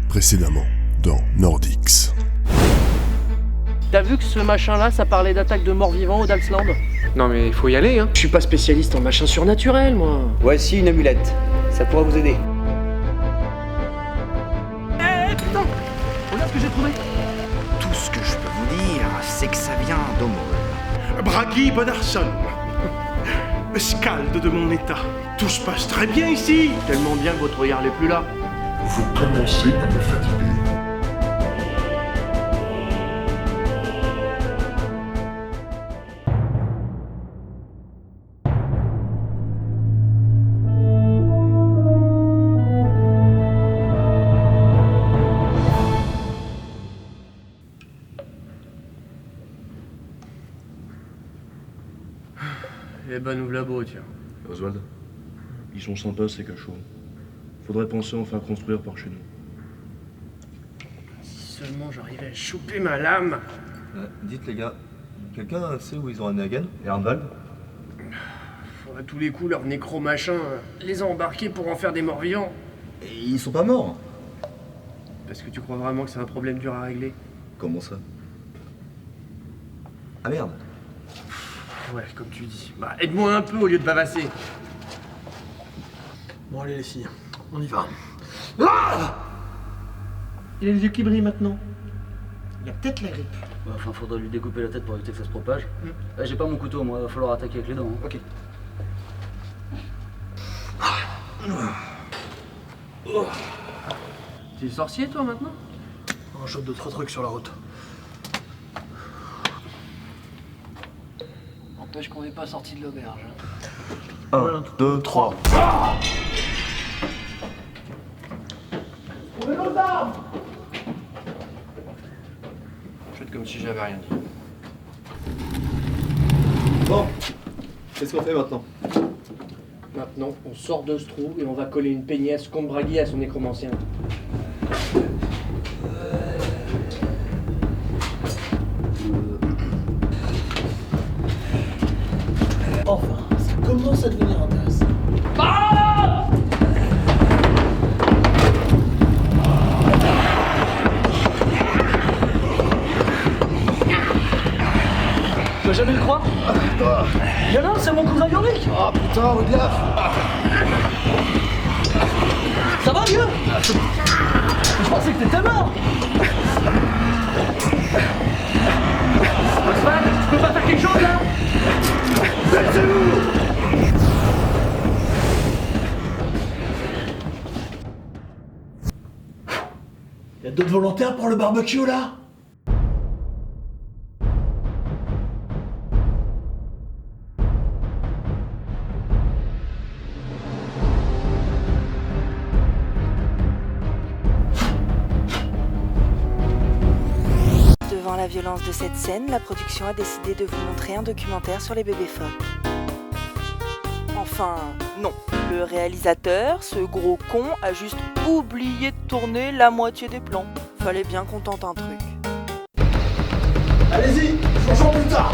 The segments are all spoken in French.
Précédemment, dans Nordics. T'as vu que ce machin-là, ça parlait d'attaque de morts-vivants au Dalsland? Non mais il faut y aller, hein. Je suis pas spécialiste en machin surnaturel, moi. Voici une amulette, ça pourra vous aider. Putain! Regarde ce que j'ai trouvé. Tout ce que je peux vous dire, c'est que ça vient d'Omol. Bragi Bonarsson, Scald de mon état. Tout se passe très bien ici. Tellement bien que votre regard n'est plus là. Vous commencez à me fatiguer. Eh ben, nous labo, tiens. Oswald, ils sont sympas ces cachots. Faudrait penser à en faire construire par chez nous. Si seulement j'arrivais à choper ma lame. Dites les gars, quelqu'un sait où ils ont ramené Hagen et Arnwald? À tous les coups, leurs nécro-machins les ont embarqués pour en faire des morts-vivants. Et ils sont pas morts. Parce que tu crois vraiment que c'est un problème dur à régler? Comment ça? Ah merde. Ouais, comme tu dis. Bah, aide-moi un peu au lieu de bavasser. Bon allez les filles, on y va. Il a les yeux qui brillent maintenant. Il a peut-être la grippe. Bah, enfin, faudrait lui découper la tête pour éviter que ça se propage. J'ai pas mon couteau, moi, va falloir attaquer avec les dents. Hein. Ok. T'es sorcier, toi, maintenant? On chope d'autres trucs sur la route. N'empêche qu'on n'est pas sorti de l'auberge. 1, 2, 3. Faites comme si j'avais rien dit. Bon, qu'est-ce qu'on fait maintenant? Maintenant, on sort de ce trou et on va coller une peignesse comme Bragi à son nécromancien. Enfin, ça commence à devenir intéressant. Tu vas jamais le croire? Y'en a un, c'est mon cousin Yorick. Ah putain, regarde. Ça va, vieux? Je pensais que t'étais mort. Oswald, tu peux pas faire quelque chose, là? Y'a d'autres volontaires pour le barbecue là? Devant la violence de cette scène, la production a décidé de vous montrer un documentaire sur les bébés phoques. Enfin, non. Le réalisateur, ce gros con, a juste oublié de tourner la moitié des plans. Fallait bien qu'on tente un truc. Allez-y, je vous rejoins plus tard.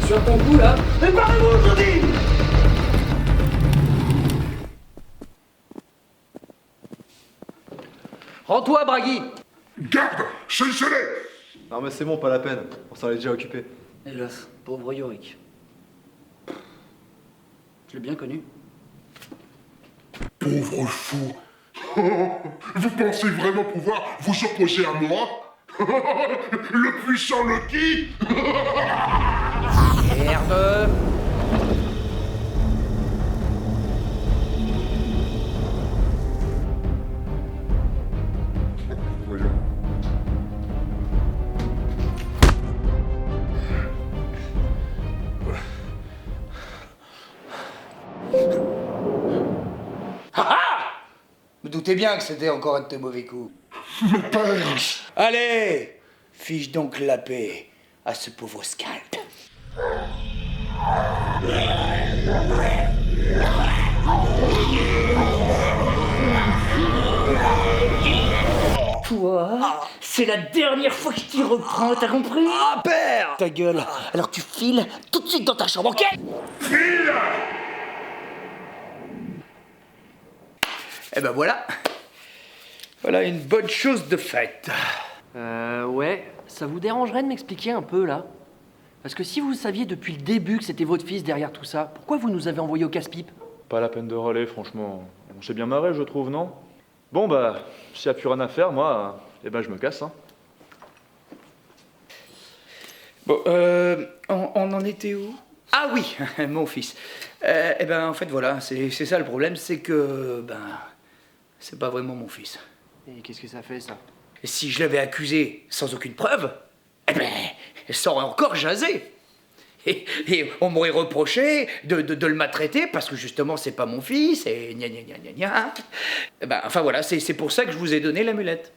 Sur ton coup, là. Préparez-vous, je dis. Rends-toi, Bragi. Garde! Chancellez! Non mais c'est bon, pas la peine, on s'en est déjà occupé. Hélas, pauvre Yorick. Je l'ai bien connu. Pauvre fou! Vous pensez vraiment pouvoir vous opposer à moi? Le puissant Loki? Merde. Voyons. Me doutez bien que c'était encore un de tes mauvais coups. Mon père! Allez, fiche donc la paix à ce pauvre Scald. Toi, c'est la dernière fois que je t'y reprends, t'as compris? Ah, père! Ta gueule. Alors tu files tout de suite dans ta chambre, ok? File! Eh ben voilà. Voilà une bonne chose de faite. Ouais, ça vous dérangerait de m'expliquer un peu, là? Parce que si vous saviez depuis le début que c'était votre fils derrière tout ça, pourquoi vous nous avez envoyés au casse-pipe? Pas la peine de râler, franchement. On s'est bien marré, je trouve, non? Bon, bah, s'il n'y a plus rien à faire, moi, eh ben, je me casse, hein. Bon, on en était où? Ah oui, mon fils. Eh ben, en fait, voilà, c'est ça le problème, c'est que, c'est pas vraiment mon fils. Et qu'est-ce que ça fait, ça? Et si je l'avais accusé sans aucune preuve, eh ben, ça aurait encore jasé. Et on m'aurait reproché de le maltraiter parce que justement c'est pas mon fils et gna gna gna gna gna. Eh ben, enfin voilà, c'est pour ça que je vous ai donné l'amulette.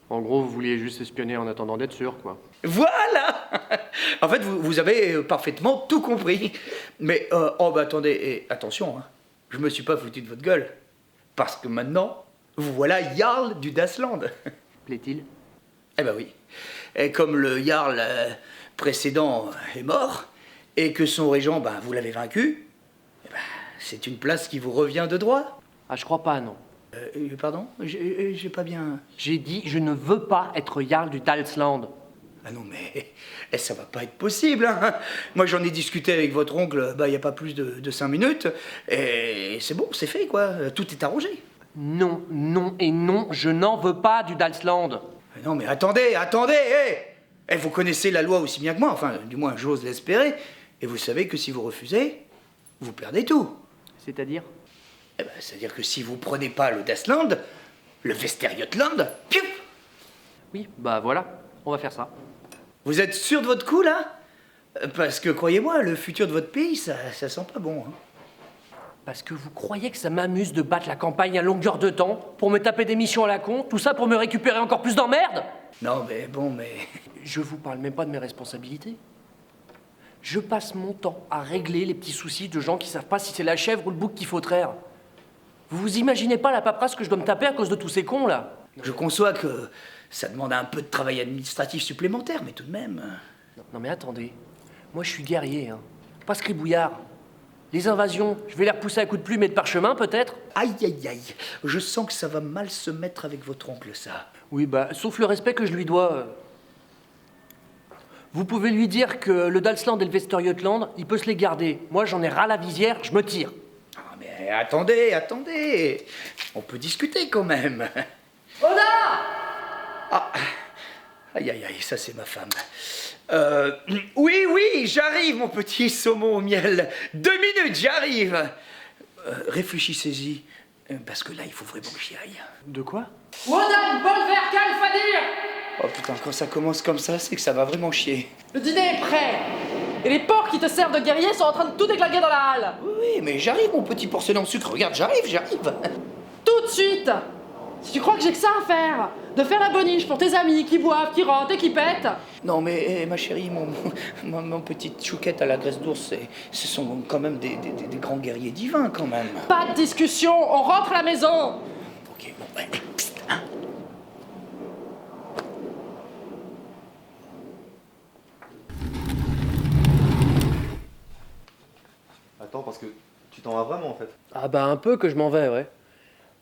En gros, vous vouliez juste espionner en attendant d'être sûr, quoi. Voilà. En fait, vous avez parfaitement tout compris. Mais, attendez, et attention, hein, je me suis pas foutu de votre gueule. Parce que maintenant, vous voilà Jarl du Dasland. Plaît-il? Eh ben oui. Et comme le Jarl précédent est mort, et que son régent, vous l'avez vaincu, c'est une place qui vous revient de droit. Ah, je crois pas, non. Pardon? J'ai pas bien... J'ai dit, je ne veux pas être Jarl du Dalsland. Ah non, mais ça va pas être possible, hein. Moi, j'en ai discuté avec votre oncle, il y a pas plus de 5 minutes, et c'est bon, c'est fait, quoi. Tout est arrangé. Non, non et non, je n'en veux pas du Dalsland. Non, mais attendez, vous connaissez la loi aussi bien que moi, enfin, du moins, j'ose l'espérer, et vous savez que si vous refusez, vous perdez tout. C'est-à-dire? C'est-à-dire que si vous prenez pas le Dasland, le Vesteriotland, piou! Oui, voilà, on va faire ça. Vous êtes sûr de votre coup, là? Parce que, croyez-moi, le futur de votre pays, ça sent pas bon, hein. Parce que vous croyez que ça m'amuse de battre la campagne à longueur de temps, pour me taper des missions à la con, tout ça pour me récupérer encore plus d'emmerdes? Non, mais bon, mais... Je vous parle même pas de mes responsabilités. Je passe mon temps à régler les petits soucis de gens qui savent pas si c'est la chèvre ou le bouc qu'il faut traire. Vous vous imaginez pas la paperasse que je dois me taper à cause de tous ces cons, là? Je conçois que ça demande un peu de travail administratif supplémentaire, mais tout de même... Non mais attendez, moi je suis guerrier, hein. Pas scribouillard. Les invasions, je vais les repousser à coups de plume et de parchemin, peut-être? Aïe, aïe, aïe. Je sens que ça va mal se mettre avec votre oncle, ça. Oui, sauf le respect que je lui dois. Vous pouvez lui dire que le Dalsland et le Vesteriotland, il peut se les garder. Moi, j'en ai ras la visière, je me tire. Ah, mais attendez. On peut discuter, quand même. Oda! Ah, aïe, aïe, aïe, ça, c'est ma femme. Oui, j'arrive, mon petit saumon au miel. 2 minutes, j'arrive. Réfléchissez-y, parce que là, il faut vraiment que j'y aille. De quoi? Wodan, Bolver, Kalfadir! Oh putain, quand ça commence comme ça, c'est que ça va vraiment chier. Le dîner est prêt! Et les porcs qui te servent de guerrier sont en train de tout déglinguer dans la halle! Oui, mais j'arrive, mon petit porcelain en sucre. Regarde, j'arrive. Tout de suite! Si tu crois que j'ai que ça à faire, de faire la boniche pour tes amis qui boivent, qui rentrent et qui pètent. Non mais ma chérie, mon petit chouquette à la graisse d'ours, ce sont quand même des grands guerriers divins quand même. Pas de discussion, on rentre à la maison. Ok, bon, psst, hein. Attends, parce que tu t'en vas vraiment en fait. Ah un peu que je m'en vais, ouais.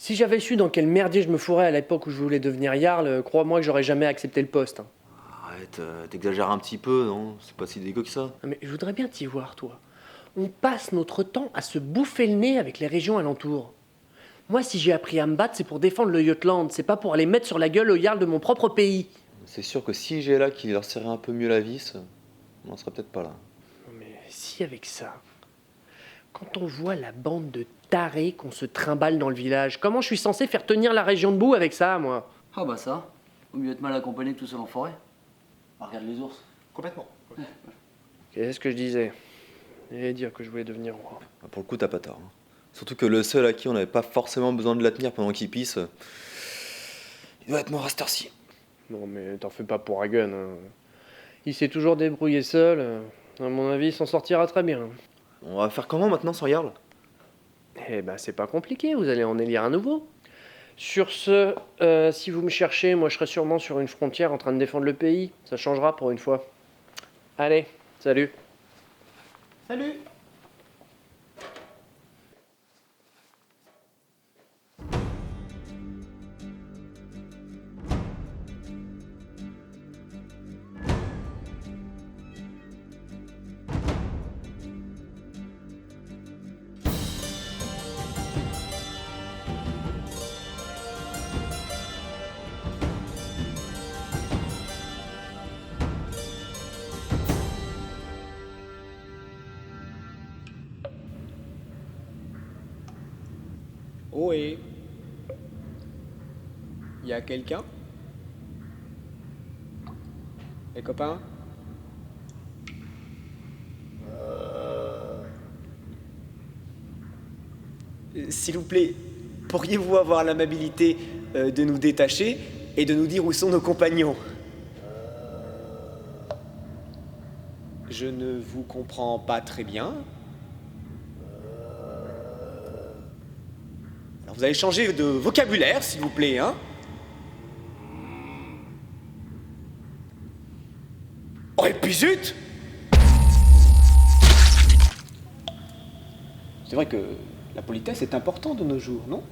Si j'avais su dans quel merdier je me fourrais à l'époque où je voulais devenir Jarl, crois-moi que j'aurais jamais accepté le poste. Hein. Arrête, t'exagères un petit peu, non? C'est pas si dégueu que ça. Mais je voudrais bien t'y voir, toi. On passe notre temps à se bouffer le nez avec les régions alentours. Moi, si j'ai appris à me battre, c'est pour défendre le Jotland, c'est pas pour aller mettre sur la gueule au Jarl de mon propre pays. C'est sûr que si j'ai là qui leur serrait un peu mieux la vis, on en serait peut-être pas là. Mais si avec ça, quand on voit la bande de tarés qu'on se trimballe dans le village, comment je suis censé faire tenir la région debout avec ça, moi? Ah ça, au mieux d'être mal accompagné tout seul en forêt. Regarde les ours. Complètement. Qu'est-ce que je disais? Et dire que je voulais devenir roi. Pour le coup, t'as pas tort. Hein. Surtout que le seul à qui on n'avait pas forcément besoin de la tenir pendant qu'il pisse, il doit être mort à cette heure-ci. Non mais t'en fais pas pour Hagen. Hein. Il s'est toujours débrouillé seul. À mon avis, il s'en sortira très bien. On va faire comment maintenant sans Jarl? Eh c'est pas compliqué, vous allez en élire un nouveau. Sur ce, si vous me cherchez, moi je serai sûrement sur une frontière en train de défendre le pays. Ça changera pour une fois. Allez, salut. Salut. Ohé. Y a quelqu'un? Les copains? S'il vous plaît, pourriez-vous avoir l'amabilité de nous détacher et de nous dire où sont nos compagnons? Je ne vous comprends pas très bien. Alors vous allez changer de vocabulaire, s'il vous plaît, hein? Oh, et puis zut! C'est vrai que la politesse est importante de nos jours, non?